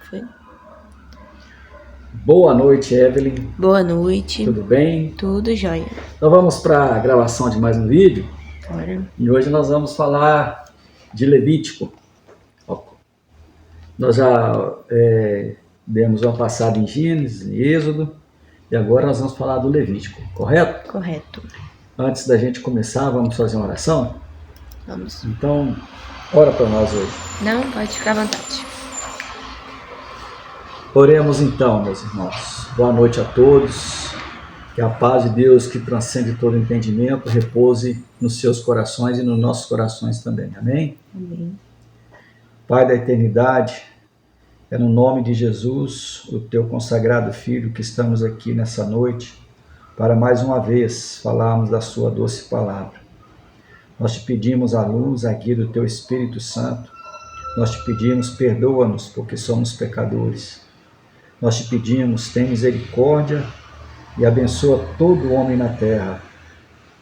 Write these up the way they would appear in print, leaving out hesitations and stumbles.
Foi. Boa noite, Evelyn. Boa noite. Tudo bem? Tudo jóia. Então vamos para a gravação de mais um vídeo. Bora. E hoje nós vamos falar de Levítico. Nós já demos uma passada em Gênesis, em Êxodo, e agora nós vamos falar do Levítico, correto? Correto. Antes da gente começar, vamos fazer uma oração? Vamos. Então, ora para nós hoje. Não, pode ficar à vontade. Oremos então, meus irmãos. Boa noite a todos. Que a paz de Deus, que transcende todo entendimento, repouse nos seus corações e nos nossos corações também. Amém? Amém. Pai da eternidade, é no nome de Jesus, o teu consagrado Filho, que estamos aqui nessa noite para mais uma vez falarmos da sua doce palavra. Nós te pedimos a luz, a guia do teu Espírito Santo. Nós te pedimos, perdoa-nos, porque somos pecadores. Nós te pedimos, tem misericórdia e abençoa todo homem na terra.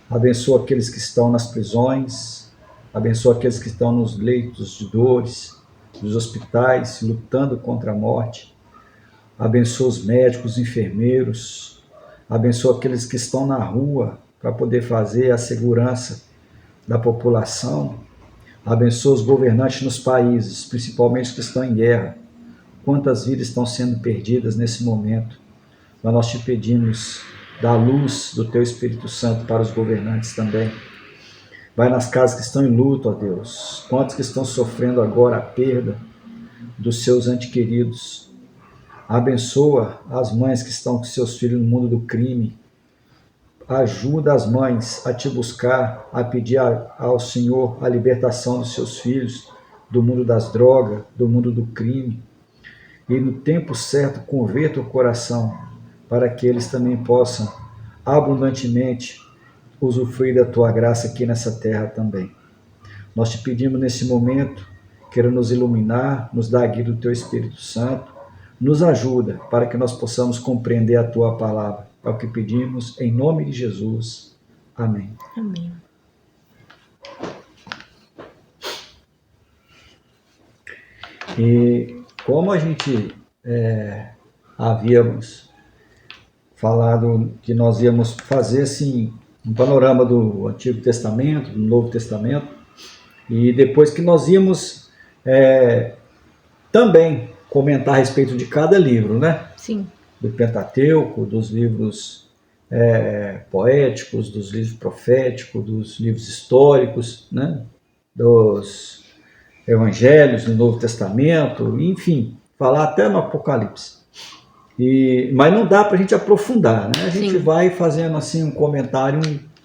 Abençoa aqueles que estão nas prisões, abençoa aqueles que estão nos leitos de dores, nos hospitais, lutando contra a morte. Abençoa os médicos, os enfermeiros, abençoa aqueles que estão na rua para poder fazer a segurança da população. Abençoa os governantes nos países, principalmente os que estão em guerra. Quantas vidas estão sendo perdidas nesse momento? Mas nós te pedimos, dá a luz do teu Espírito Santo para os governantes também. Vai nas casas que estão em luto, ó Deus. Quantos que estão sofrendo agora a perda dos seus entes queridos. Abençoa as mães que estão com seus filhos no mundo do crime. Ajuda as mães a te buscar, a pedir ao Senhor a libertação dos seus filhos, do mundo das drogas, do mundo do crime. E no tempo certo converta o coração para que eles também possam abundantemente usufruir da tua graça aqui nessa terra também. Nós te pedimos nesse momento, queira nos iluminar, nos dar a guia do teu Espírito Santo, nos ajuda para que nós possamos compreender a tua palavra. É o que pedimos em nome de Jesus. Amém. Amém. E como a gente havíamos falado que nós íamos fazer assim um panorama do Antigo Testamento, do Novo Testamento, e depois que nós íamos também comentar a respeito de cada livro, né? Sim. Do Pentateuco, dos livros poéticos, dos livros proféticos, dos livros históricos, né? Dos evangelhos do Novo Testamento, enfim, falar até no Apocalipse. Mas não dá para a gente aprofundar, né? A gente Sim. vai fazendo assim um comentário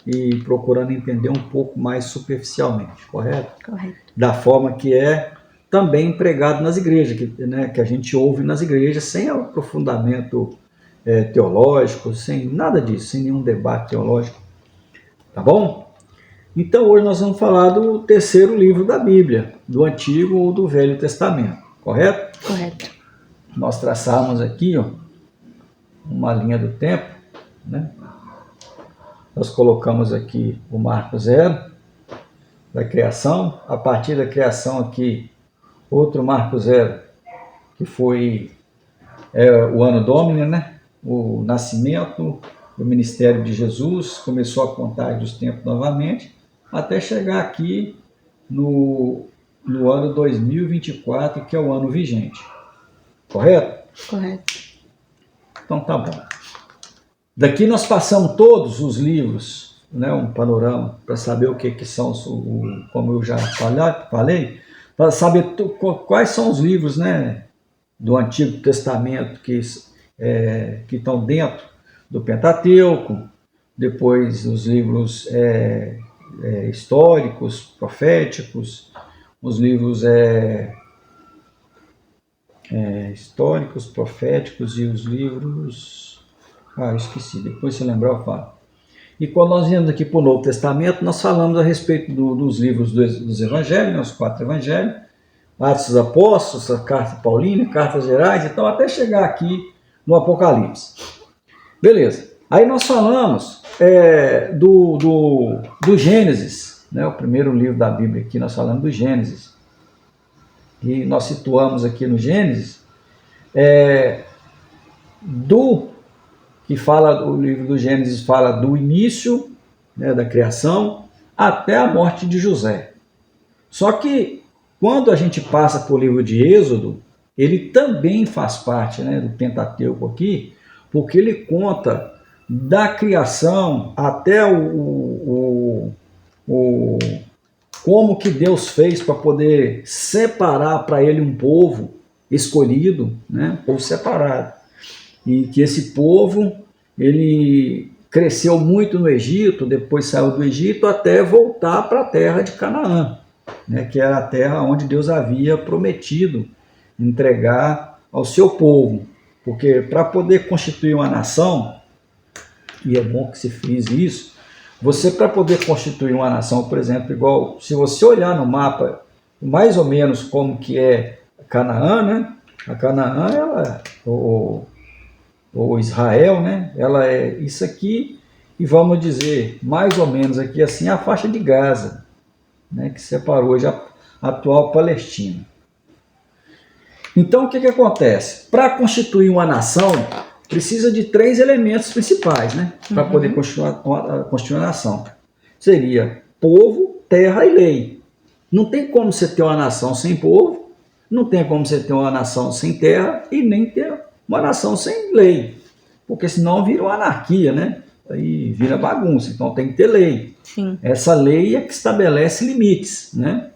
e procurando entender um pouco mais superficialmente, correto? Correto. Da forma que é também empregado nas igrejas, que a gente ouve nas igrejas sem aprofundamento teológico, sem nada disso, sem nenhum debate teológico. Tá bom? Então hoje nós vamos falar do terceiro livro da Bíblia, do Antigo ou do Velho Testamento, correto? Correto. Nós traçamos aqui uma linha do tempo, né? Nós colocamos aqui o marco zero da criação, a partir da criação aqui outro marco zero, que foi o ano Domini, né? O nascimento, o ministério de Jesus, começou a contagem dos tempos novamente, até chegar aqui no ano 2024, que é o ano vigente. Correto? Correto. Então tá bom. Daqui nós passamos todos os livros, né, um panorama, para saber o que são, como eu já falei, para saber quais são os livros, né, do Antigo Testamento que estão dentro do Pentateuco, depois os livros históricos, proféticos, os livros históricos, proféticos e os livros... esqueci, depois se lembrar eu falo. E quando nós viemos aqui para o Novo Testamento, nós falamos a respeito dos livros dos Evangelhos, né, os 4 Evangelhos, Atos dos Apóstolos, a Carta Paulina, Cartas Gerais, então até chegar aqui no Apocalipse. Beleza. Aí nós falamos do Gênesis, né, o primeiro livro da Bíblia aqui, nós falamos do Gênesis. E nós situamos aqui no Gênesis que fala, o livro do Gênesis fala do início, né, da criação até a morte de José. Só que quando a gente passa por o livro de Êxodo, ele também faz parte, né, do Pentateuco aqui, porque ele conta da criação até como que Deus fez para poder separar para ele um povo escolhido, né, povo separado. E que esse povo, ele cresceu muito no Egito, depois saiu do Egito até voltar para a terra de Canaã, né, que era a terra onde Deus havia prometido entregar ao seu povo. Porque para poder constituir uma nação, e é bom que se frise isso, você para poder constituir uma nação, por exemplo, igual, se você olhar no mapa, mais ou menos como que é Canaã, né? A Canaã, ela, ou Israel, né? Ela é isso aqui, e vamos dizer, mais ou menos aqui assim, a faixa de Gaza, né? Que separou hoje a atual Palestina. Então, o que acontece? Para constituir uma nação, precisa de 3 elementos principais, né? Para poder constituir uma nação. Seria povo, terra e lei. Não tem como você ter uma nação sem povo, não tem como você ter uma nação sem terra e nem ter uma nação sem lei. Porque senão vira uma anarquia, né? Aí vira bagunça. Então tem que ter lei. Sim. Essa lei é que estabelece limites, né?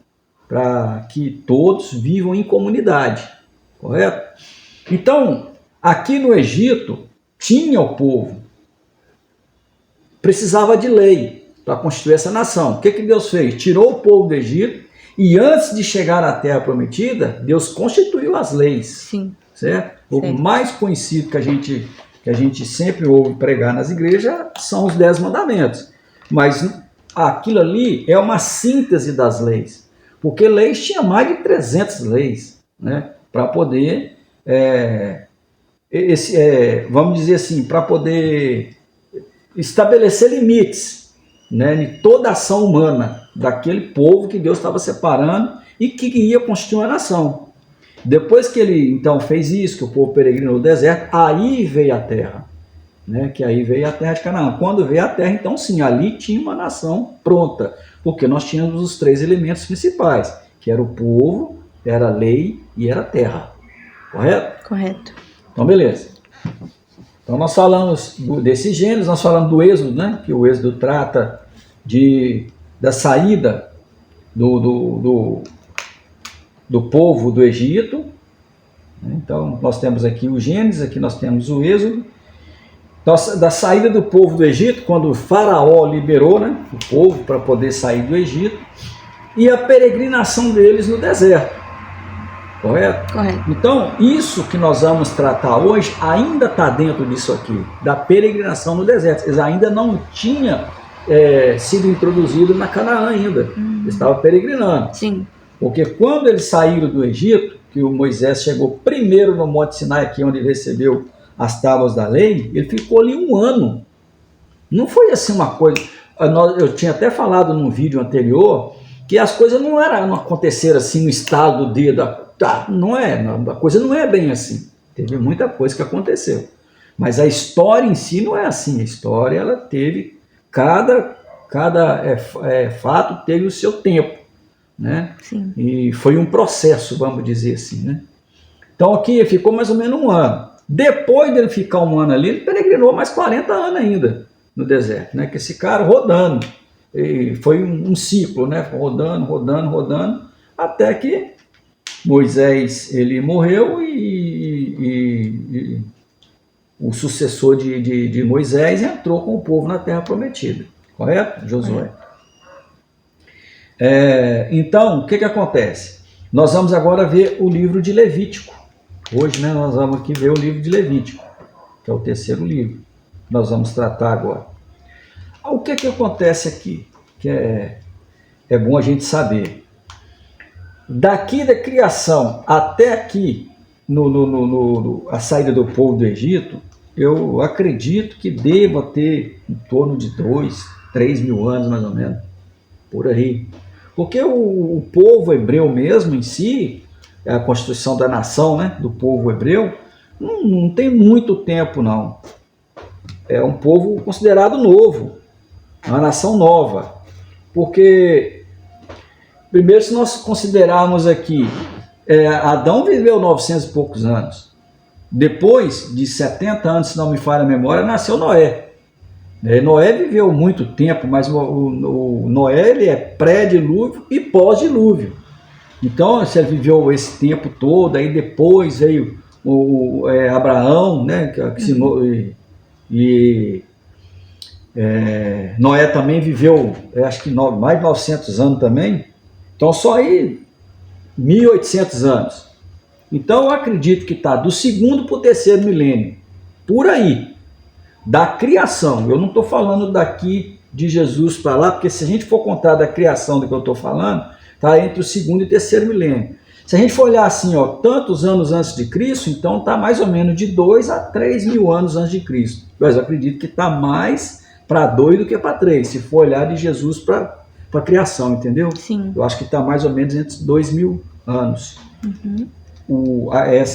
Para que todos vivam em comunidade. Correto? Então, aqui no Egito, tinha o povo. Precisava de lei para constituir essa nação. O que Deus fez? Tirou o povo do Egito e antes de chegar à Terra Prometida, Deus constituiu as leis. Sim. Certo? O mais conhecido que a gente sempre ouve pregar nas igrejas são os 10 mandamentos. Mas aquilo ali é uma síntese das leis. Porque leis tinha mais de 300 leis, né? Para poder, vamos dizer assim, para poder estabelecer limites, né, de toda ação humana, daquele povo que Deus estava separando e que ia constituir uma nação. Depois que ele, então, fez isso, que o povo peregrinou no deserto, aí veio a terra, né, que aí veio a terra de Canaã. Quando veio a terra, então, sim, ali tinha uma nação pronta, porque nós tínhamos os 3 elementos principais, que era o povo, era a lei e era a terra. Correto? Correto. Então, beleza. Então, nós falamos desses gêneros, nós falamos do Êxodo, né? Que o Êxodo trata da saída do povo do Egito. Então, nós temos aqui o Gênesis, aqui nós temos o Êxodo. Da saída do povo do Egito, quando o faraó liberou, né, o povo para poder sair do Egito, e a peregrinação deles no deserto. Correto? Correto. Então, isso que nós vamos tratar hoje ainda está dentro disso aqui, da peregrinação no deserto. Eles ainda não tinham sido introduzidos na Canaã ainda. Eles estavam peregrinando. Sim. Porque quando eles saíram do Egito, que o Moisés chegou primeiro no Monte Sinai, aqui onde ele recebeu as tábuas da lei, ele ficou ali 1 ano. Não foi assim uma coisa... Eu tinha até falado num vídeo anterior que as coisas não aconteceram assim no estalo do dedo. Não é, a coisa não é bem assim. Teve muita coisa que aconteceu. Mas a história em si não é assim. A história, ela teve... Cada fato teve o seu tempo, né? Sim. E foi um processo, vamos dizer assim, né? Então aqui ficou mais ou menos 1 ano. Depois dele ficar 1 ano ali, ele peregrinou mais 40 anos ainda no deserto, né? Que esse cara rodando. E foi um ciclo, né? Rodando, até que Moisés ele morreu e o sucessor de Moisés entrou com o povo na Terra Prometida. Correto, Josué? Então, o que acontece? Nós vamos agora ver o livro de Levítico. Hoje, né, nós vamos aqui ver o livro de Levítico, que é o 3º livro. Nós vamos tratar agora. O que acontece aqui? Que é bom a gente saber. Daqui da criação até aqui, a saída do povo do Egito, eu acredito que deva ter em torno de 3 mil anos, mais ou menos, por aí. Porque o povo hebreu mesmo em si, a constituição da nação, né, do povo hebreu, Não tem muito tempo, não. É um povo considerado novo, uma nação nova. Porque, primeiro, se nós considerarmos aqui, Adão viveu 900 e poucos anos. Depois de 70 anos, se não me falha a memória, nasceu Noé. Noé viveu muito tempo, mas o Noé ele é pré-dilúvio e pós-dilúvio. Então, se ele viveu esse tempo todo, aí depois veio Abraão, né, Noé também viveu, acho que mais de 900 anos também. Então, só aí 1.800 anos. Então, eu acredito que está do segundo para o terceiro milênio, por aí, da criação. Eu não estou falando daqui de Jesus para lá, porque se a gente for contar da criação do que eu estou falando, está entre o segundo e terceiro milênio. Se a gente for olhar assim, tantos anos antes de Cristo, então está mais ou menos de 2 a 3 mil anos antes de Cristo. Mas eu acredito que está mais para 2 do que para 3, se for olhar de Jesus para a criação, entendeu? Sim. Eu acho que está mais ou menos entre 2 mil anos. Uhum.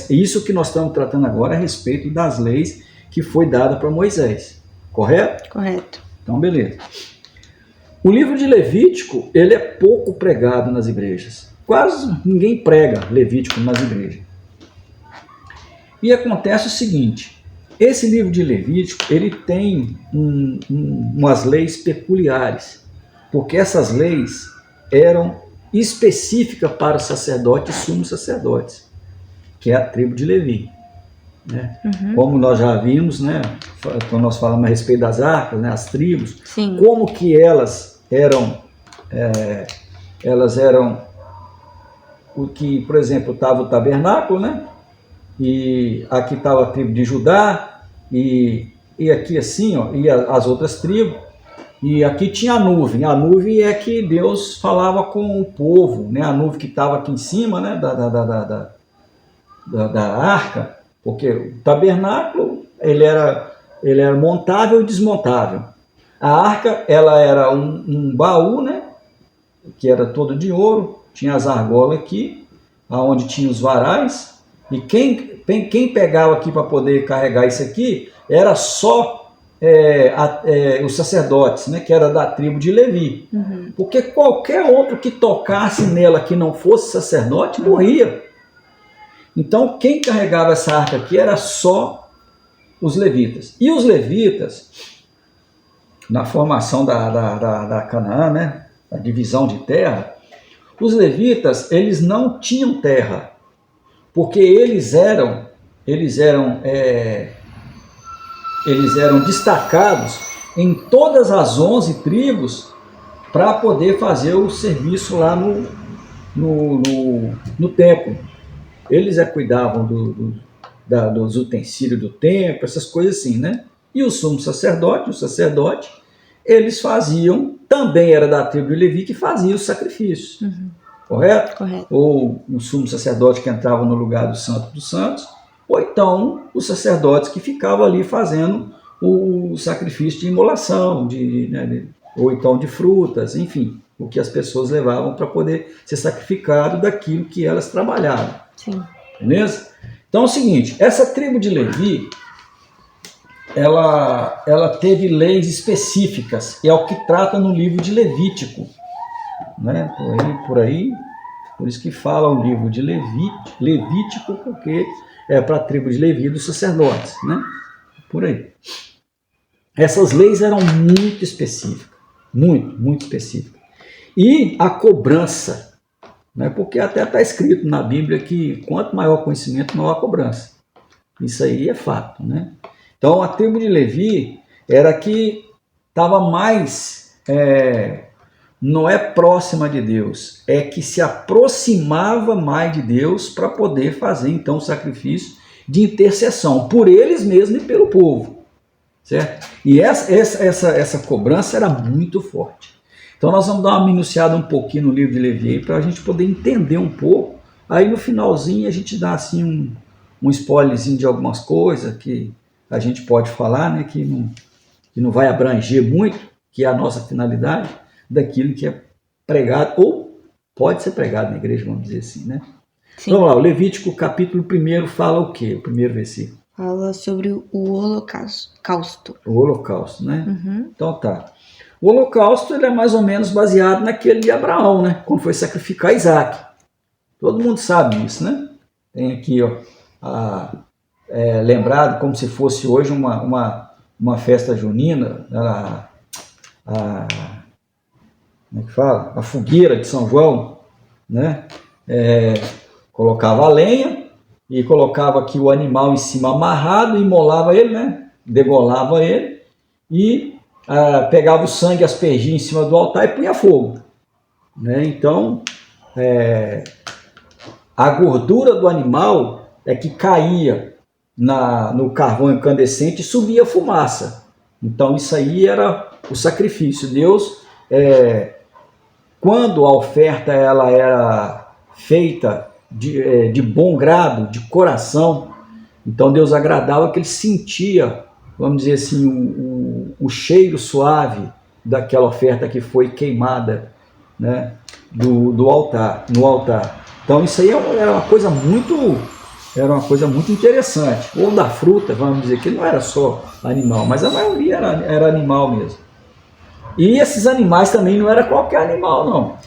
Isso que nós estamos tratando agora é a respeito das leis que foi dada para Moisés, correto? Correto. Então, beleza. O livro de Levítico, ele é pouco pregado nas igrejas. Quase ninguém prega Levítico nas igrejas. E acontece o seguinte, esse livro de Levítico, ele tem umas leis peculiares, porque essas leis eram específicas para os sacerdotes e sumos sacerdotes, que é a tribo de Levi. Né? Uhum. Como nós já vimos, né, quando nós falamos a respeito das arcas, né, as tribos, Sim. como que elas eram o que, por exemplo, estava o tabernáculo, né, e aqui estava a tribo de Judá, e aqui assim, e as outras tribos, e aqui tinha a nuvem é que Deus falava com o povo, né, a nuvem que estava aqui em cima, né, da arca, porque o tabernáculo ele era montável e desmontável. A arca ela era um baú, né, que era todo de ouro, tinha as argolas aqui, aonde tinha os varais, e quem pegava aqui para poder carregar isso aqui era só os sacerdotes, né, que era da tribo de Levi. Uhum. Porque qualquer outro que tocasse nela que não fosse sacerdote morria. Então, quem carregava essa arca aqui era só os levitas. E os levitas, na formação da Canaã, né, a divisão de terra, os levitas, eles não tinham terra, porque eles eram destacados em todas as 11 tribos para poder fazer o serviço lá no templo. Eles cuidavam dos utensílios do templo, essas coisas assim, né? E o sumo sacerdote, eles faziam, também era da tribo de Levi, que fazia os sacrifícios. Uhum. Correto? Correto. Ou o sumo sacerdote que entrava no lugar do Santo dos Santos, ou então os sacerdotes que ficavam ali fazendo o sacrifício de imolação, ou então de frutas, enfim, o que as pessoas levavam para poder ser sacrificado daquilo que elas trabalhavam. Sim. Beleza? Então é o seguinte, essa tribo de Levi, ela teve leis específicas, e é o que trata no livro de Levítico. Né? Por isso que fala o livro de Levítico, porque é para a tribo de Levi dos sacerdotes. Né? Por aí. Essas leis eram muito específicas, muito específicas. E a cobrança, né? Porque até está escrito na Bíblia que quanto maior conhecimento, maior a cobrança. Isso aí é fato. Né? Então a tribo de Levi era que estava mais, não é próxima de Deus, é que se aproximava mais de Deus para poder fazer então o sacrifício de intercessão por eles mesmos e pelo povo. Certo? E essa cobrança era muito forte. Então nós vamos dar uma minuciada um pouquinho no livro de Levi para a gente poder entender um pouco. Aí no finalzinho a gente dá assim um spoilerzinho de algumas coisas que a gente pode falar, né, que não vai abranger muito, que é a nossa finalidade, daquilo que é pregado, ou pode ser pregado na igreja, vamos dizer assim. Né? Sim. Vamos lá, o Levítico capítulo 1 fala o quê? O primeiro versículo. Fala sobre o holocausto. O holocausto, né? Uhum. Então tá. O holocausto ele é mais ou menos baseado naquele de Abraão, né? Quando foi sacrificar Isaac. Todo mundo sabe isso, né? Tem aqui, ó, lembrado como se fosse hoje uma festa junina, como é que fala? A fogueira de São João, né? Colocava a lenha e colocava aqui o animal em cima amarrado, imolava ele, né? Degolava ele e pegava o sangue, aspergia em cima do altar e punha fogo, né? Então, a gordura do animal é que caía no carvão incandescente e subia fumaça. Então, isso aí era o sacrifício. Deus, quando a oferta ela era feita de bom grado, de coração, então Deus agradava que ele sentia, vamos dizer assim, o cheiro suave daquela oferta que foi queimada, né, no altar. Então isso aí era uma coisa muito interessante. Ou da fruta, vamos dizer, que não era só animal, mas a maioria era animal mesmo. E esses animais também não era qualquer animal, não.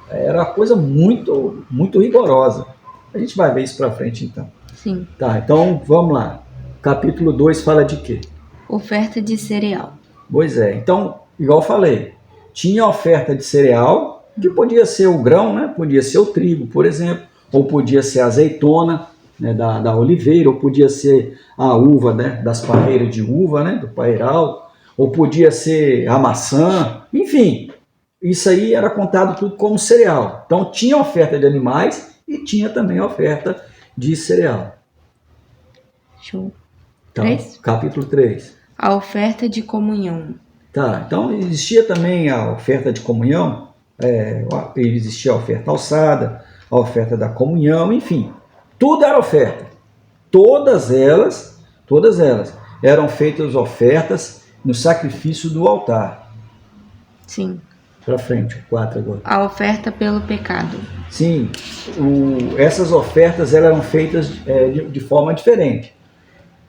Era uma coisa muito, muito rigorosa. A gente vai ver isso para frente, então. Sim. Tá, então vamos lá. Capítulo 2 fala de quê? Oferta de cereal. Pois é, então, igual eu falei, tinha oferta de cereal, que podia ser o grão, né? Podia ser o trigo, por exemplo, ou podia ser a azeitona, né? da oliveira, ou podia ser a uva, né? Das parreiras de uva, né? Do parreiral, ou podia ser a maçã, enfim, isso aí era contado tudo como cereal. Então tinha oferta de animais e tinha também oferta de cereal. Show. Então, 3? capítulo 3. A oferta de comunhão. Tá, então existia também a oferta de comunhão, existia a oferta alçada, a oferta da comunhão, enfim, tudo era oferta. Todas elas eram feitas ofertas no sacrifício do altar. Sim. Para frente, o 4 agora. A oferta pelo pecado. Sim, essas ofertas eram feitas de forma diferente.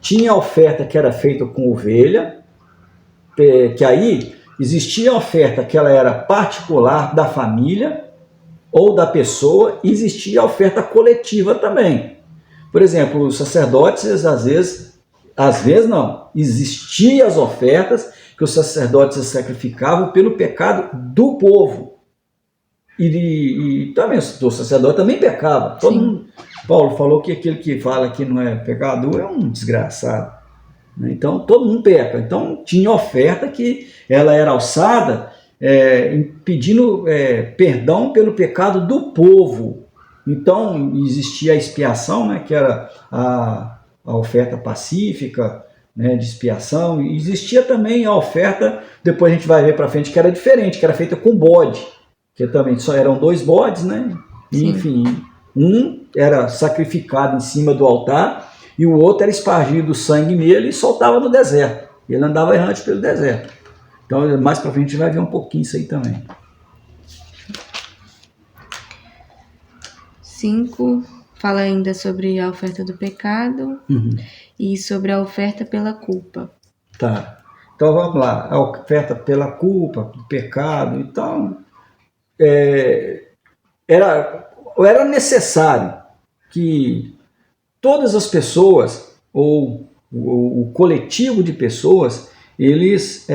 Tinha a oferta que era feita com ovelha, que aí existia a oferta que ela era particular da família ou da pessoa, e existia a oferta coletiva também. Por exemplo, os sacerdotes, às vezes não, existiam as ofertas que os sacerdotes sacrificavam pelo pecado do povo. E também o sacerdote também pecava. Todo mundo, Paulo falou que aquele que fala que não é pecador é um desgraçado. Então todo mundo peca. Então tinha oferta que ela era alçada pedindo perdão pelo pecado do povo. Então existia a expiação, né, que era a oferta pacífica, né, de expiação. E existia também a oferta, depois a gente vai ver para frente, que era diferente, que era feita com bode, que também só eram 2 bodes, né? E, enfim, um era sacrificado em cima do altar e o outro era espargido sangue nele e soltava no deserto. Ele andava errante pelo deserto. Então mais para frente a gente vai ver um pouquinho isso aí também. 5 fala ainda sobre a oferta do pecado e sobre a oferta pela culpa. Tá. Então vamos lá. A oferta pela culpa, do pecado. Então era necessário que todas as pessoas, ou o coletivo de pessoas, eles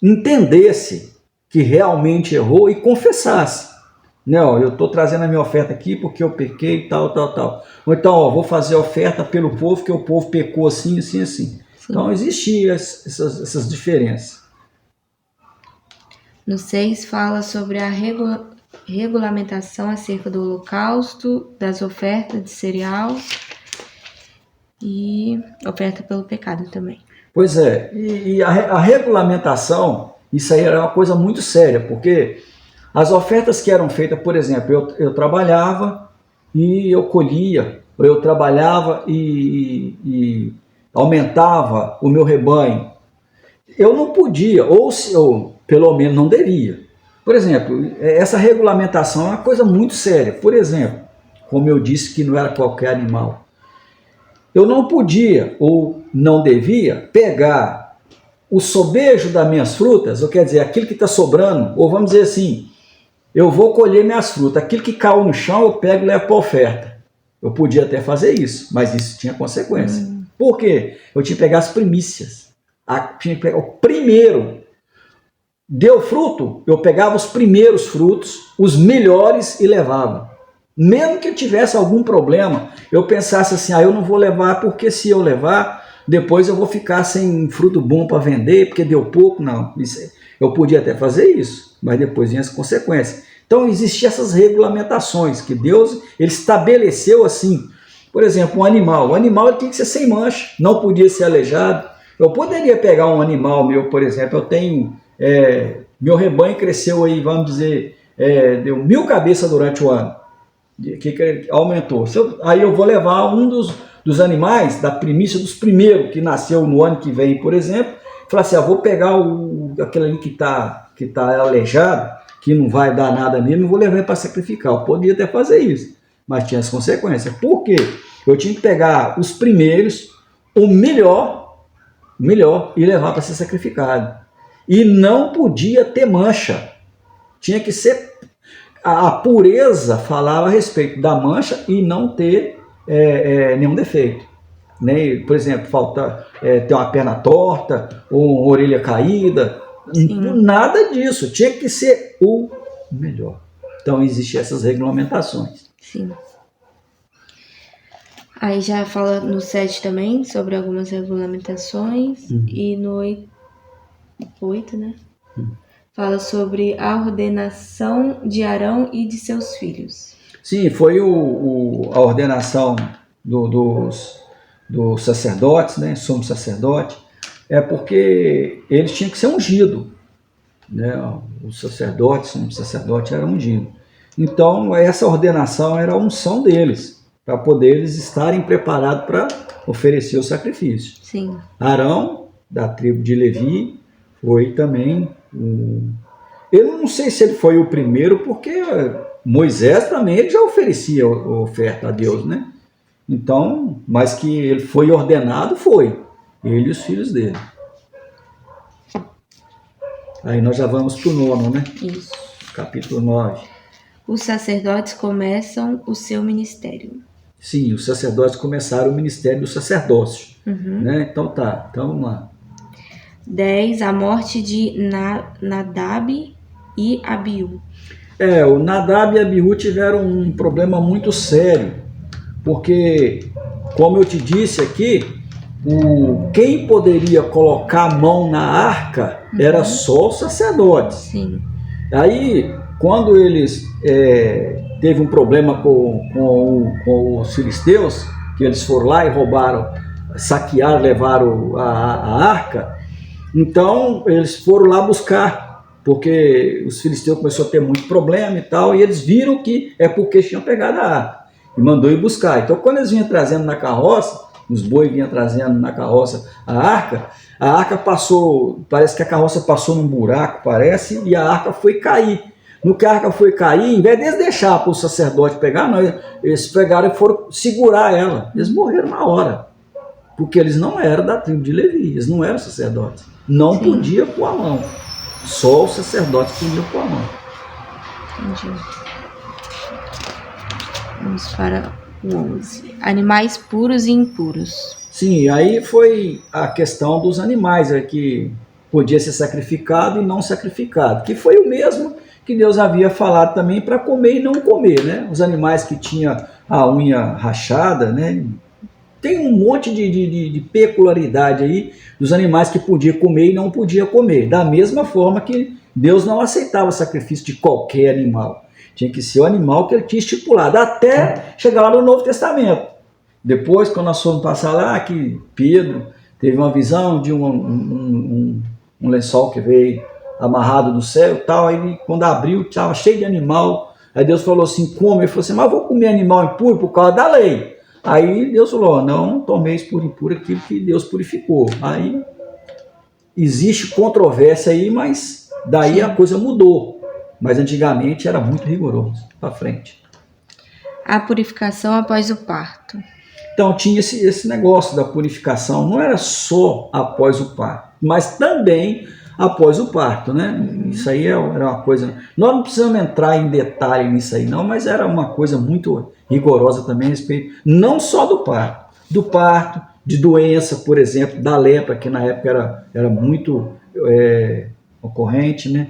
entendessem que realmente errou e confessassem. Não, eu estou trazendo a minha oferta aqui porque eu pequei, tal. Ou então, vou fazer a oferta pelo povo, que o povo pecou assim, assim, assim. Sim. Então, existiam essas diferenças. No 6 fala sobre a regulamentação acerca do holocausto, das ofertas de cereal e oferta pelo pecado também. Pois é, e a regulamentação, isso aí era uma coisa muito séria, porque as ofertas que eram feitas, por exemplo, eu trabalhava e eu colhia, ou eu trabalhava e aumentava o meu rebanho. Eu não podia, ou pelo menos não deveria. Por exemplo, essa regulamentação é uma coisa muito séria. Por exemplo, como eu disse que não era qualquer animal. Eu não podia ou não devia pegar o sobejo das minhas frutas, ou quer dizer, aquilo que está sobrando, ou vamos dizer assim, eu vou colher minhas frutas, aquilo que caiu no chão eu pego e levo para a oferta. Eu podia até fazer isso, mas isso tinha consequência. Por quê? Eu tinha que pegar as primícias, tinha que pegar o primeiro. Deu fruto, eu pegava os primeiros frutos, os melhores e levava. Mesmo que eu tivesse algum problema, eu pensasse assim, eu não vou levar, porque se eu levar, depois eu vou ficar sem fruto bom para vender, porque deu pouco. Não, eu podia até fazer isso, mas depois vinha as consequências. Então existiam essas regulamentações que Deus ele estabeleceu assim. Por exemplo, o animal tinha que ser sem mancha, não podia ser aleijado. Eu poderia pegar um animal meu, por exemplo, eu tenho, meu rebanho cresceu aí, vamos dizer, deu 1000 cabeças durante o ano, que aumentou. Aí eu vou levar um dos animais, da primícia dos primeiros, que nasceu no ano que vem, por exemplo, falar assim, vou pegar aquele ali que tá aleijado, que não vai dar nada nele, não vou levar para sacrificar. Eu podia até fazer isso, mas tinha as consequências. Por quê? Eu tinha que pegar os primeiros, o melhor, e levar para ser sacrificado. E não podia ter mancha. Tinha que ser... A pureza falava a respeito da mancha e não ter nenhum defeito. Nem, por exemplo, ter uma perna torta, ou uma orelha caída. Nada disso. Tinha que ser o melhor. Então, existem essas regulamentações. Sim. Aí já fala no 7 também sobre algumas regulamentações. E no 8, né? Fala sobre a ordenação de Arão e de seus filhos. Sim, foi a ordenação dos sacerdotes, né? Sumo sacerdote. Porque eles tinham que ser ungidos. Né? Os sacerdotes, o sumo sacerdote era ungido. Então, essa ordenação era a unção deles, para poder eles estarem preparados para oferecer o sacrifício. Sim. Arão, da tribo de Levi, foi também eu não sei se ele foi o primeiro, porque Moisés também ele já oferecia oferta a Deus, né? Então, mas que ele foi ordenado, foi. Ele e os filhos dele. Aí nós já vamos para o 9, né? Isso. Capítulo 9. Os sacerdotes começam o seu ministério. Sim, os sacerdotes começaram o ministério do sacerdócio. Né? Então tá, então vamos lá. 10. A morte de Nadab e Abiú. O Nadab e Abiú tiveram um problema muito sério, porque, como eu te disse aqui, quem poderia colocar a mão na arca era só os sacerdotes. Sim. Aí, quando eles teve um problema com os filisteus, que eles foram lá e roubaram, saquearam, levaram a arca, então eles foram lá buscar, porque os filisteus começaram a ter muito problema e tal, e eles viram que é porque tinham pegado a arca, e mandou ir buscar. Então, quando eles vinham trazendo na carroça, os bois vinham trazendo na carroça a arca passou, parece que a carroça passou num buraco, parece, e a arca foi cair. No que a arca foi cair, em vez de eles deixar para o sacerdote pegar, não, eles pegaram e foram segurar ela. Eles morreram na hora, porque eles não eram da tribo de Levi, eles não eram sacerdotes. Não podia pôr a mão, só os sacerdotes podiam pôr a mão. Entendi. Vamos para o 11. Animais puros e impuros. Sim, aí foi a questão dos animais, que podia ser sacrificado e não sacrificado, que foi o mesmo que Deus havia falado também para comer e não comer, né? Os animais que tinham a unha rachada, né? Tem um monte de peculiaridade aí dos animais que podia comer e não podia comer. Da mesma forma que Deus não aceitava o sacrifício de qualquer animal. Tinha que ser o animal que ele tinha estipulado, até chegar lá no Novo Testamento. Depois, quando nós fomos passar lá, que Pedro teve uma visão de um lençol que veio amarrado do céu e tal, aí quando abriu, estava cheio de animal. Aí Deus falou assim, come. Ele falou assim, mas vou comer animal impuro por causa da lei. Aí Deus falou, não tomeis por impuro aquilo que Deus purificou. Aí existe controvérsia aí, mas daí a coisa mudou. Mas antigamente era muito rigoroso. Para frente. A purificação após o parto. Então tinha esse negócio da purificação, não era só após o parto, mas também após o parto, né? Isso aí era uma coisa... Nós não precisamos entrar em detalhe nisso aí não, mas era uma coisa muito rigorosa também a respeito, não só do parto, de doença, por exemplo, da lepra, que na época era muito ocorrente, né?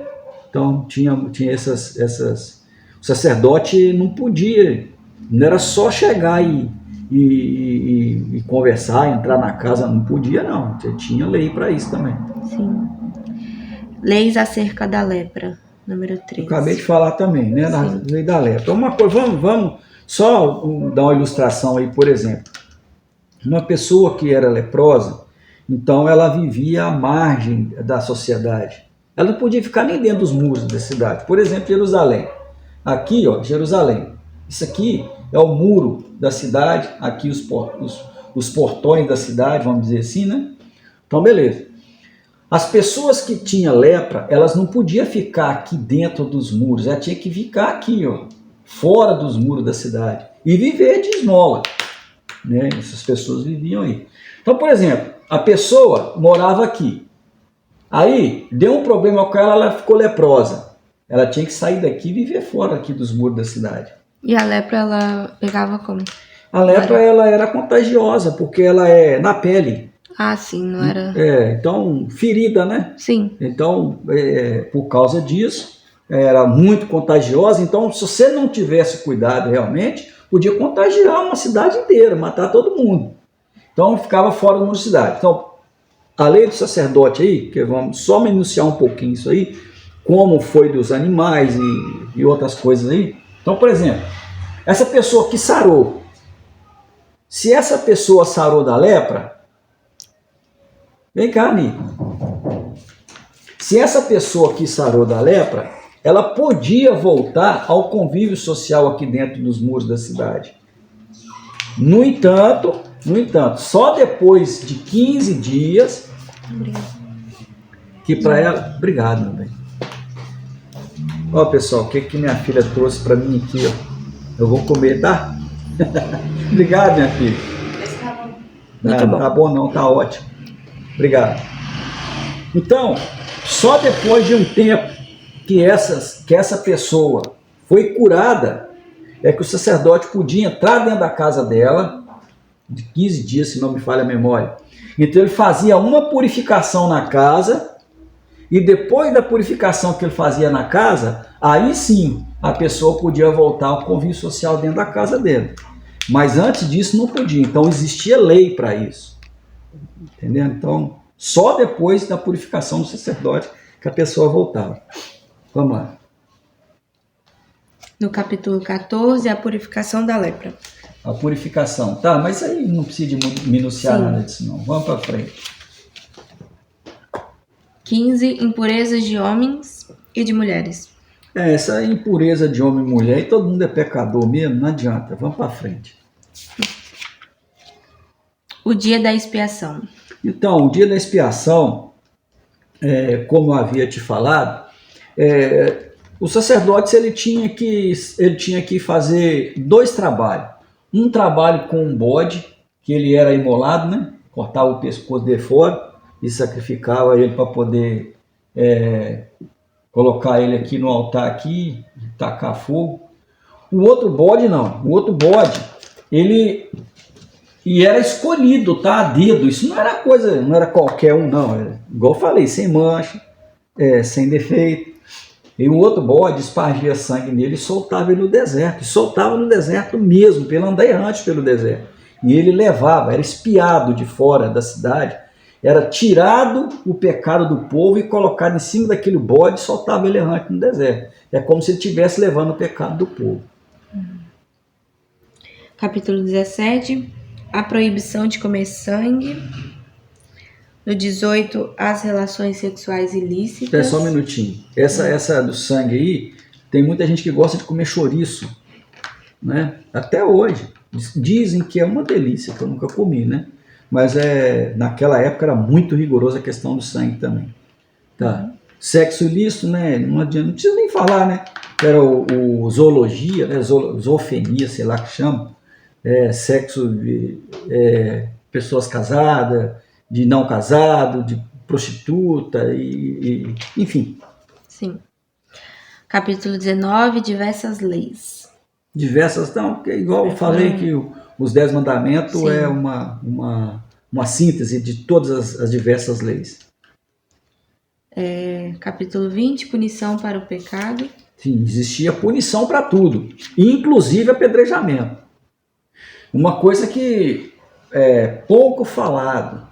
Então tinha essas... O sacerdote não podia, não era só chegar e conversar, entrar na casa, não podia não, tinha lei para isso também. Sim. Leis acerca da lepra, número 3. Acabei de falar também, né, da lei da lepra. Uma coisa, vamos só dar uma ilustração aí, por exemplo. Uma pessoa que era leprosa, então ela vivia à margem da sociedade. Ela não podia ficar nem dentro dos muros da cidade. Por exemplo, Jerusalém. Aqui, ó, Jerusalém. Isso aqui é o muro da cidade, aqui os portões da cidade, vamos dizer assim, né? Então, beleza. As pessoas que tinham lepra, elas não podiam ficar aqui dentro dos muros, ela tinha que ficar aqui, ó, fora dos muros da cidade e viver de esmola, né? Essas pessoas viviam aí. Então, por exemplo, a pessoa morava aqui, aí deu um problema com ela, ela ficou leprosa, ela tinha que sair daqui e viver fora aqui dos muros da cidade. E a lepra, ela pegava como? A lepra, ela era contagiosa, porque ela é na pele. Ah, sim, não era... Então, ferida, né? Sim. Então, por causa disso, era muito contagiosa. Então, se você não tivesse cuidado realmente, podia contagiar uma cidade inteira, matar todo mundo. Então, ficava fora da cidade. Então, a lei do sacerdote aí, que vamos só minuciar um pouquinho isso aí, como foi dos animais e outras coisas aí. Então, por exemplo, essa pessoa que sarou, se essa pessoa sarou da lepra, vem cá, amigo. Se essa pessoa que sarou da lepra, ela podia voltar ao convívio social aqui dentro dos muros da cidade. No entanto, só depois de 15 dias, que para ela... Obrigado, meu bem. Ó, pessoal, o que minha filha trouxe para mim aqui, ó. Eu vou comer, tá? Obrigado, minha filha. Muito bom. Tá bom não, tá ótimo. Obrigado. Então, só depois de um tempo que essa pessoa foi curada, é que o sacerdote podia entrar dentro da casa dela, de 15 dias, se não me falha a memória. Então ele fazia uma purificação na casa, e depois da purificação que ele fazia na casa, aí sim a pessoa podia voltar ao convívio social dentro da casa dele. Mas antes disso não podia, então existia lei para isso. Entendeu? Então, só depois da purificação do sacerdote que a pessoa voltava. Vamos lá. No capítulo 14, a purificação da lepra. A purificação. Tá, mas aí não precisa de minuciar nada disso não. Vamos para frente. 15, impurezas de homens e de mulheres. Essa impureza de homem e mulher, e todo mundo é pecador mesmo, não adianta. Vamos para frente. O dia da expiação. Então, o dia da expiação, como eu havia te falado, o sacerdote ele tinha que fazer 2 trabalhos. Um trabalho com um bode, que ele era imolado, né? Cortava o pescoço de fora e sacrificava ele para poder colocar ele aqui no altar aqui, tacar fogo. O outro bode não. O outro bode, ele era escolhido, tá? A dedo. Isso não era coisa, não era qualquer um, não. Igual eu falei, sem mancha, sem defeito. E o outro bode espargia sangue nele e soltava ele no deserto. E soltava no deserto mesmo, pelo andar errante pelo deserto. E ele levava, era espiado de fora da cidade, era tirado o pecado do povo e colocado em cima daquele bode e soltava ele errante no deserto. É como se ele estivesse levando o pecado do povo. Capítulo 17, a proibição de comer sangue. No 18, as relações sexuais ilícitas. Só um minutinho. Essa do sangue aí, tem muita gente que gosta de comer chouriço, né? Até hoje. Dizem que é uma delícia, que eu nunca comi, né? Mas naquela época era muito rigorosa a questão do sangue também. Tá. Sexo ilícito, né? Não adianta, não precisa nem falar, né? Era o zoologia, né? Zoofenia, sei lá que chama. Sexo de pessoas casadas, de não casado, de prostituta, enfim. Sim. Capítulo 19, diversas leis. Diversas, não, porque igual eu falei que os 10 mandamentos Sim. é uma síntese de todas as diversas leis. Capítulo 20, punição para o pecado. Sim, existia punição para tudo, inclusive apedrejamento. Uma coisa que é pouco falado,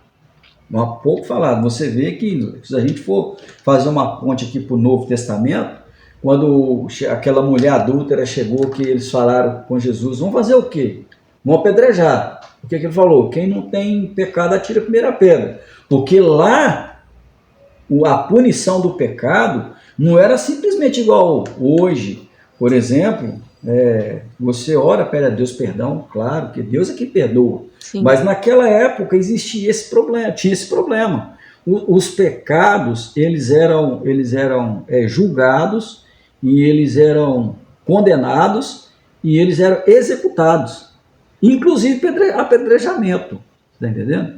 você vê que se a gente for fazer uma ponte aqui para o Novo Testamento, quando aquela mulher adúltera chegou, que eles falaram com Jesus, vão fazer o quê? Vão apedrejar. O que ele falou? Quem não tem pecado atira a primeira pedra. Porque lá a punição do pecado não era simplesmente igual hoje. Por exemplo, você ora, pede a Deus perdão, claro que Deus é que perdoa. Sim. Mas naquela época existia esse problema, tinha esse problema. Os pecados, eles eram julgados, e eles eram condenados, e eles eram executados. Inclusive apedrejamento, tá entendendo?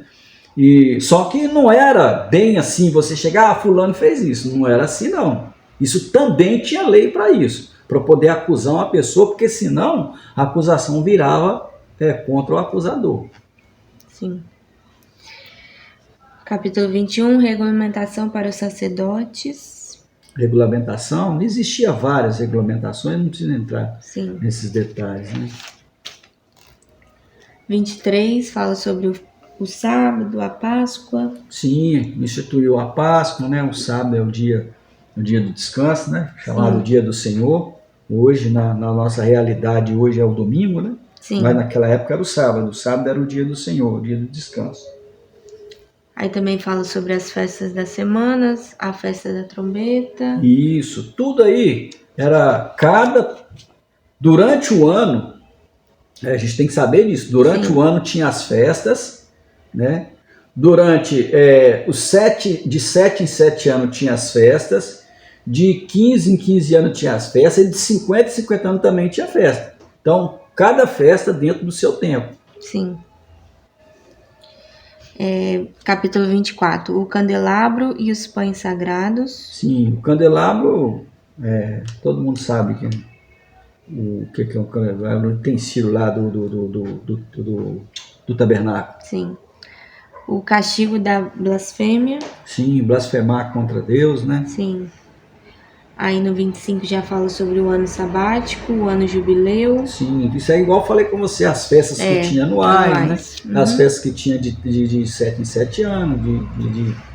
Só que não era bem assim, você chegar, fulano fez isso. Não era assim, não. Isso também tinha lei para isso, para poder acusar uma pessoa, porque senão a acusação virava contra o acusador. Sim. Capítulo 21, regulamentação para os sacerdotes. Regulamentação, existia várias regulamentações, não precisa entrar nesses detalhes, né? 23 fala sobre o sábado, a Páscoa. Sim, instituiu a Páscoa, né? O sábado é o dia do descanso, né? Chamado Dia do Senhor. Hoje, na nossa realidade, hoje é o domingo, né? Sim. Mas naquela época era o sábado. O sábado era o dia do Senhor, o dia do descanso. Aí também fala sobre as festas das semanas, a festa da trombeta. Isso, tudo aí era durante o ano, a gente tem que saber disso, durante o ano tinha as festas, né? Durante de 7 em 7 anos tinha as festas, de 15 em 15 anos tinha as festas, e de 50 em 50 anos também tinha festa. Então, cada festa dentro do seu tempo. Sim. Capítulo 24, o candelabro e os pães sagrados. Sim, o candelabro, todo mundo sabe o que é um candelabro, o utensílio lá do tabernáculo. Sim. O castigo da blasfêmia. Sim, blasfemar contra Deus, né? Sim. Aí no 25 já fala sobre o ano sabático, o ano jubileu. Sim, isso é igual eu falei com você, as festas que tinha anuais, né? As festas que tinha de 7 em 7 anos,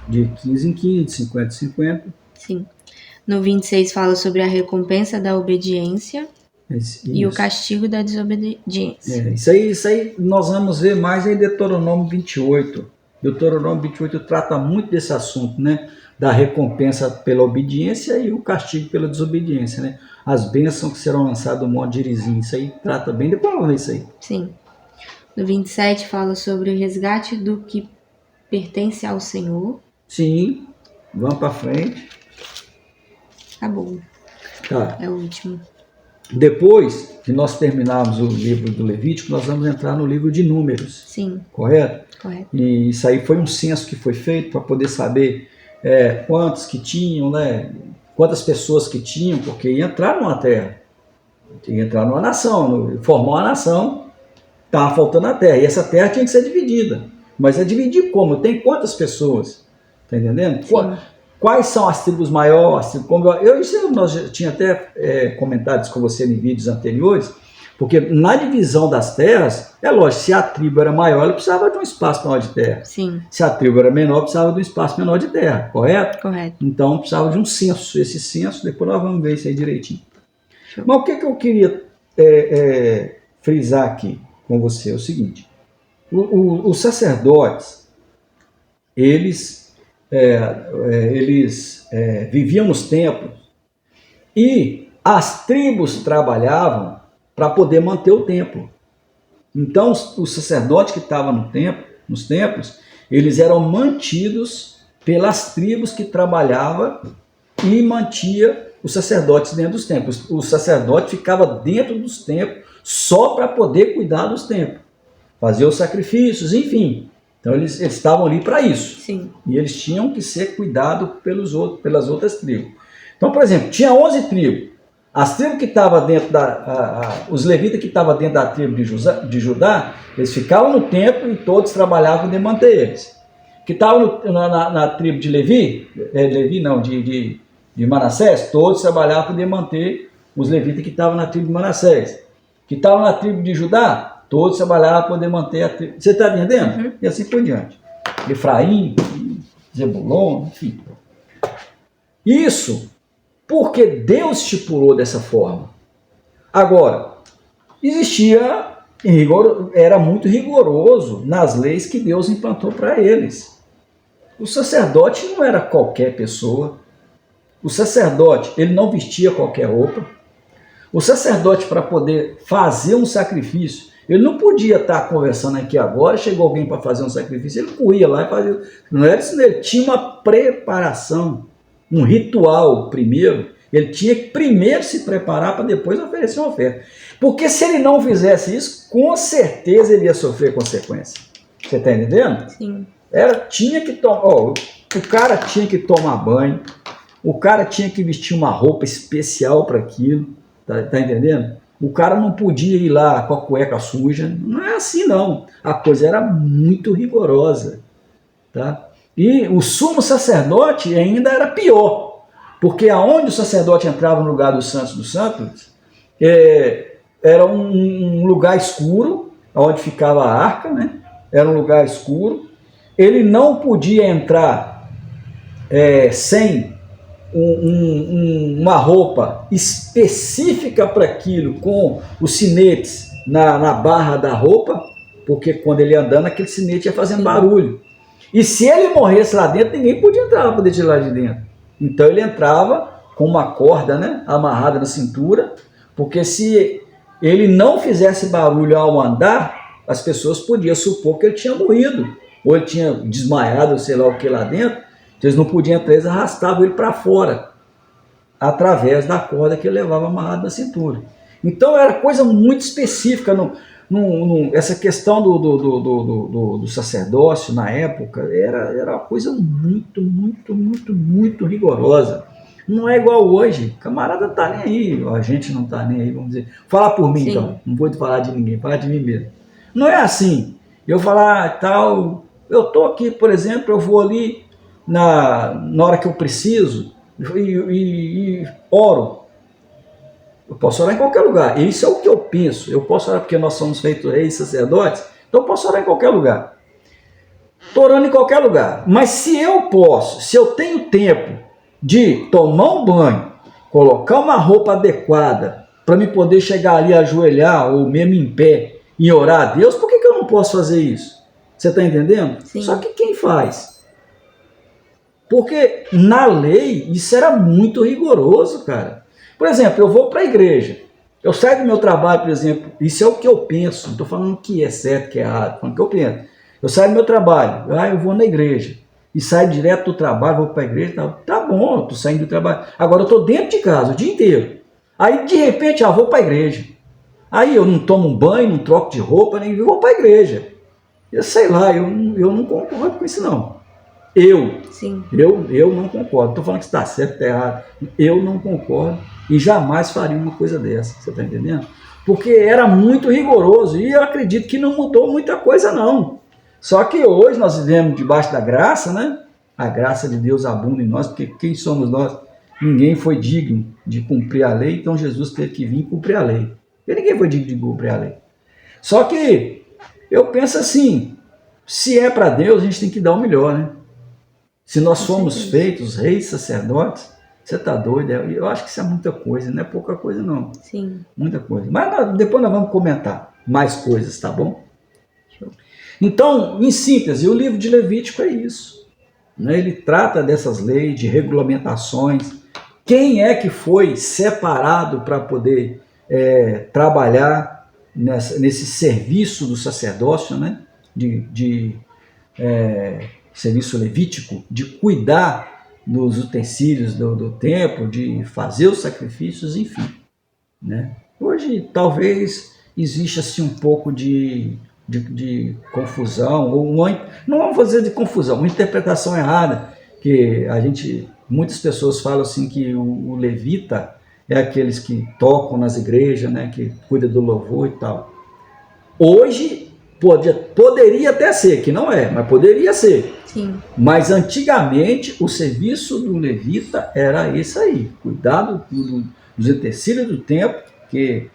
de 15 em 15, de 50 em 50. Sim. No 26 fala sobre a recompensa da obediência e o castigo da desobediência. Isso aí nós vamos ver mais em Deuteronômio 28. Deuteronômio 28 trata muito desse assunto, né? Da recompensa pela obediência e o castigo pela desobediência, né? As bênçãos que serão lançadas do monte de Gerizim, isso aí trata bem, depois vamos ver isso aí. Sim. No 27 fala sobre o resgate do que pertence ao Senhor. Sim, vamos para frente. Acabou. Tá. É o último. Depois que nós terminarmos o livro do Levítico, nós vamos entrar no livro de Números. Sim. Correto? Correto. E isso aí foi um censo que foi feito para poder saber quantos que tinham, né? Quantas pessoas que tinham, porque ia entrar numa terra, ia entrar numa nação, formar uma nação, estava faltando a terra, e essa terra tinha que ser dividida. Mas é dividir como? Tem quantas pessoas? Tá entendendo? Sim. Quais são as tribos maiores? Nós já tinha até comentado isso com você em vídeos anteriores, porque na divisão das terras, é lógico, se a tribo era maior, ela precisava de um espaço maior de terra. Sim. Se a tribo era menor, precisava de um espaço menor de terra, correto? Correto. Então precisava de um censo. Esse censo, depois nós vamos ver isso aí direitinho. Show. Mas o que eu queria frisar aqui com você é o seguinte: os sacerdotes, eles viviam nos templos e as tribos trabalhavam para poder manter o templo. Então, os sacerdotes que estavam nos templos, eles eram mantidos pelas tribos que trabalhavam e mantia os sacerdotes dentro dos templos. O sacerdote ficava dentro dos templos só para poder cuidar dos templos, fazer os sacrifícios, enfim. Então eles estavam ali para isso. Sim. E eles tinham que ser cuidados pelas outras tribos. Então, por exemplo, tinha 11 tribos. As tribos que estavam dentro os levitas que estavam dentro da tribo de Judá, eles ficavam no templo e todos trabalhavam de manter eles. Que estavam na tribo de de Manassés, todos trabalhavam de manter os levitas que estavam na tribo de Manassés. Que estavam na tribo de Judá, todos trabalhavam para poder manter a tribo. Você está entendendo? Uhum. E assim por diante. Efraim, Zebulon, enfim. Isso porque Deus estipulou dessa forma. Agora, era muito rigoroso nas leis que Deus implantou para eles. O sacerdote não era qualquer pessoa. O sacerdote, ele não vestia qualquer roupa. O sacerdote, para poder fazer um sacrifício, ele não podia estar conversando aqui agora, chegou alguém para fazer um sacrifício, ele corria lá e fazia. Não era isso, ele tinha uma preparação, um ritual primeiro. Ele tinha que primeiro se preparar para depois oferecer uma oferta. Porque se ele não fizesse isso, com certeza ele ia sofrer consequência. Você está entendendo? Sim. Tinha que tomar. O cara tinha que tomar banho, o cara tinha que vestir uma roupa especial para aquilo. Tá entendendo? O cara não podia ir lá com a cueca suja. Não é assim, não. A coisa era muito rigorosa. Tá? E o sumo sacerdote ainda era pior. Porque aonde o sacerdote entrava no lugar dos santos, era um lugar escuro, onde ficava a arca, né? Era um lugar escuro. Ele não podia entrar sem uma roupa específica para aquilo, com os sinetes na barra da roupa, porque quando ele ia andando, aquele sinete ia fazendo barulho. E se ele morresse lá dentro, ninguém podia entrar para poder tirar de dentro. Então ele entrava com uma corda, né, amarrada na cintura, porque se ele não fizesse barulho ao andar, as pessoas podiam supor que ele tinha morrido, ou ele tinha desmaiado, sei lá o que lá dentro. Então eles não podiam entrar, eles arrastavam ele para fora, através da corda que ele levava amarrado na cintura. Então era coisa muito específica. Essa questão do sacerdócio na época era uma coisa muito, muito, muito, muito rigorosa. Não é igual hoje. Camarada não tá nem aí, a gente não tá nem aí, vamos dizer. Falar por mim, então. Não vou falar de ninguém, falar de mim mesmo. Não é assim. Eu falar tal, eu tô aqui, por exemplo, eu vou ali na hora que eu preciso e oro. Eu posso orar em qualquer lugar. Isso é o que eu penso. Eu posso orar porque nós somos feitos reis e sacerdotes. Então eu posso orar em qualquer lugar. Estou orando em qualquer lugar. Mas se eu tenho tempo de tomar um banho, colocar uma roupa adequada para me poder chegar ali, ajoelhar ou mesmo em pé e orar a Deus, por que eu não posso fazer isso? Você está entendendo? Sim. Só que quem faz? Porque na lei isso era muito rigoroso, cara. Por exemplo, eu vou para a igreja, eu saio do meu trabalho, por exemplo, isso é o que eu penso, não estou falando que é certo, que é errado, falando o que eu penso. Eu saio do meu trabalho, eu vou na igreja, e saio direto do trabalho, vou para a igreja, tá bom, eu estou saindo do trabalho. Agora eu estou dentro de casa o dia inteiro. Aí de repente, vou para a igreja. Aí eu não tomo um banho, não troco de roupa, nem vou para a igreja. Eu sei lá, eu não concordo com isso não. Eu não concordo. Estou falando que está certo, está errado. Eu não concordo e jamais faria uma coisa dessa. Você está entendendo? Porque era muito rigoroso e eu acredito que não mudou muita coisa não. Só que hoje nós vivemos debaixo da graça, né? A graça de Deus abunda em nós, porque quem somos nós? Ninguém foi digno de cumprir a lei, então Jesus teve que vir cumprir a lei. E ninguém foi digno de cumprir a lei. Só que eu penso assim, se é para Deus, a gente tem que dar o melhor, né? Se nós somos feitos reis, sacerdotes, você está doido? Eu acho que isso é muita coisa, não é pouca coisa não. Sim. Muita coisa. Mas depois nós vamos comentar mais coisas, tá bom? Então, em síntese, o livro de Levítico é isso. Né? Ele trata dessas leis, de regulamentações. Quem é que foi separado para poder trabalhar nesse serviço do sacerdócio, né? Serviço levítico, de cuidar nos utensílios do templo, de fazer os sacrifícios, enfim, né? Hoje talvez exista assim, um pouco de confusão, ou não vamos fazer de confusão, uma interpretação errada, que muitas pessoas falam assim que o levita é aqueles que tocam nas igrejas, né, que cuida do louvor e tal. Hoje poderia até ser, que não é, mas poderia ser. Sim. Mas antigamente o serviço do levita era esse aí, cuidado dos utensílios do templo, que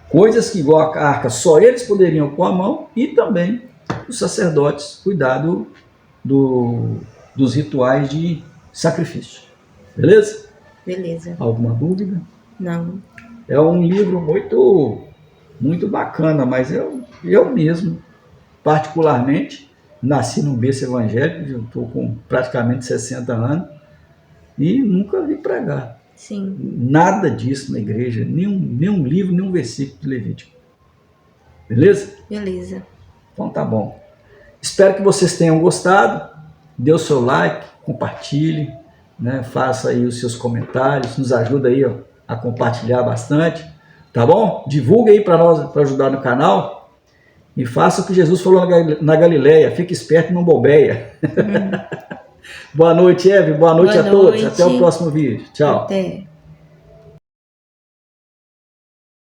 coisas que igual a arca só eles poderiam com a mão, e também os sacerdotes cuidado dos rituais de sacrifício. Beleza? Beleza. Alguma dúvida? Não. É um livro muito, muito bacana, mas eu mesmo, particularmente, nasci num berço evangélico, eu estou com praticamente 60 anos, e nunca vi pregar. Sim. Nada disso na igreja, nenhum livro, nenhum versículo de Levítico. Beleza? Beleza. Então tá bom. Espero que vocês tenham gostado. Dê o seu like, compartilhe, né? Faça aí os seus comentários, nos ajuda aí a compartilhar bastante, tá bom? Divulgue aí para nós, para ajudar no canal, e faça o que Jesus falou na Galileia, fique esperto e não bobeia. Boa noite, Eve, boa noite a todos, até o próximo vídeo, tchau. Até.